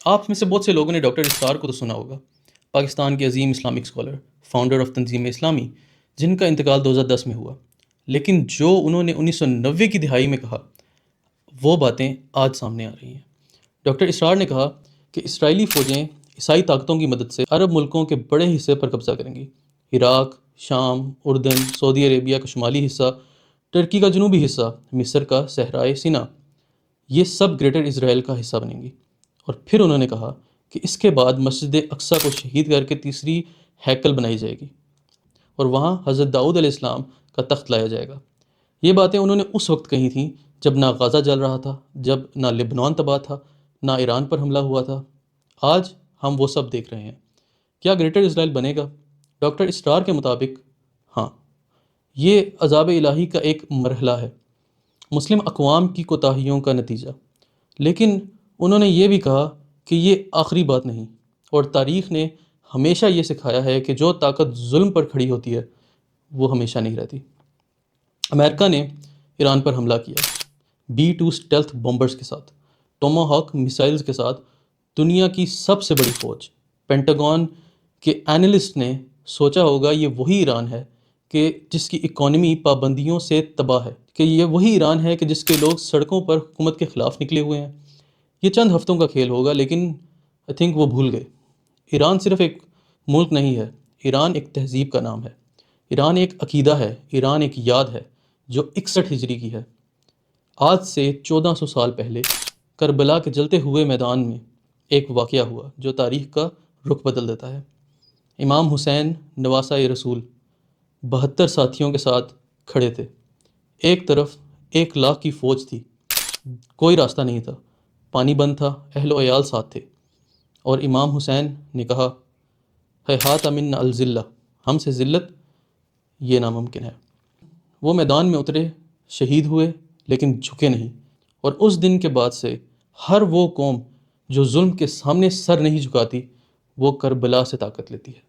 آپ میں سے بہت سے لوگوں نے ڈاکٹر اسرار کو تو سنا ہوگا، پاکستان کے عظیم اسلامک اسکالر، فاؤنڈر آف تنظیم اسلامی، جن کا انتقال 2010 میں ہوا۔ لیکن جو انہوں نے 1990 کی دہائی میں کہا، وہ باتیں آج سامنے آ رہی ہیں۔ ڈاکٹر اسرار نے کہا کہ اسرائیلی فوجیں عیسائی طاقتوں کی مدد سے عرب ملکوں کے بڑے حصے پر قبضہ کریں گی۔ عراق، شام، اردن، سعودی عربیہ کا شمالی حصہ، ترکی کا جنوبی حصہ، مصر کا صحرائے سینا، یہ سب گریٹر اسرائیل کا حصہ بنیں گی۔ اور پھر انہوں نے کہا کہ اس کے بعد مسجد اقصیٰ کو شہید کر کے تیسری ہیکل بنائی جائے گی اور وہاں حضرت داؤد علیہ السلام کا تخت لایا جائے گا۔ یہ باتیں انہوں نے اس وقت کہی تھیں جب نہ غزہ جل رہا تھا، جب نہ لبنان تباہ تھا، نہ ایران پر حملہ ہوا تھا۔ آج ہم وہ سب دیکھ رہے ہیں۔ کیا گریٹر اسرائیل بنے گا؟ ڈاکٹر اسرار کے مطابق ہاں، یہ عذاب الہی کا ایک مرحلہ ہے، مسلم اقوام کی کوتاہیوں کا نتیجہ۔ لیکن انہوں نے یہ بھی کہا کہ یہ آخری بات نہیں، اور تاریخ نے ہمیشہ یہ سکھایا ہے کہ جو طاقت ظلم پر کھڑی ہوتی ہے وہ ہمیشہ نہیں رہتی۔ امریکہ نے ایران پر حملہ کیا، B-2 اسٹیلتھ بومبرز کے ساتھ، ٹوماہاک میسائلز کے ساتھ، دنیا کی سب سے بڑی فوج۔ پینٹاگون کے اینالسٹ نے سوچا ہوگا یہ وہی ایران ہے کہ جس کی اکانومی پابندیوں سے تباہ ہے، کہ یہ وہی ایران ہے کہ جس کے لوگ سڑکوں پر حکومت کے خلاف نکلے ہوئے ہیں۔ یہ چند ہفتوں کا کھیل ہوگا، لیکن آئی تھنک وہ بھول گئے۔ ایران صرف ایک ملک نہیں ہے، ایران ایک تہذیب کا نام ہے، ایران ایک عقیدہ ہے، ایران ایک یاد ہے جو 61 ہجری کی ہے۔ آج سے 1400 سال پہلے کربلا کے جلتے ہوئے میدان میں ایک واقعہ ہوا جو تاریخ کا رخ بدل دیتا ہے۔ امام حسین نواسہ رسول 72 ساتھیوں کے ساتھ کھڑے تھے۔ ایک طرف 1,00,000 کی فوج تھی، کوئی راستہ نہیں تھا، پانی بند تھا، اہل و عیال ساتھ تھے، اور امام حسین نے کہا ہیہات منا الذلہ، ہم سے ذلت یہ ناممکن ہے۔ وہ میدان میں اترے، شہید ہوئے، لیکن جھکے نہیں۔ اور اس دن کے بعد سے ہر وہ قوم جو ظلم کے سامنے سر نہیں جھکاتی، وہ کربلا سے طاقت لیتی ہے۔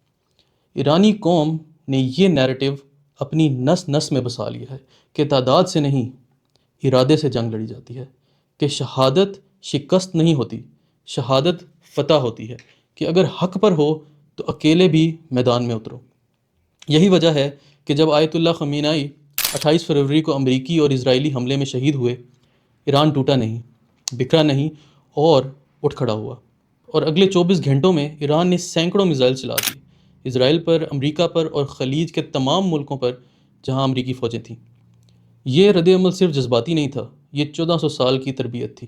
ایرانی قوم نے یہ نیریٹو اپنی نس نس میں بسا لیا ہے کہ تعداد سے نہیں، ارادے سے جنگ لڑی جاتی ہے، کہ شہادت شکست نہیں ہوتی، شہادت فتح ہوتی ہے، کہ اگر حق پر ہو تو اکیلے بھی میدان میں اترو۔ یہی وجہ ہے کہ جب آیت اللہ خمینائی 28 فروری کو امریکی اور اسرائیلی حملے میں شہید ہوئے، ایران ٹوٹا نہیں، بکھرا نہیں، اور اٹھ کھڑا ہوا۔ اور اگلے 24 گھنٹوں میں ایران نے سینکڑوں میزائل چلا دی، اسرائیل پر، امریکہ پر، اور خلیج کے تمام ملکوں پر جہاں امریکی فوجیں تھیں۔ یہ رد عمل صرف جذباتی نہیں تھا، یہ 1400 سال کی تربیت تھی۔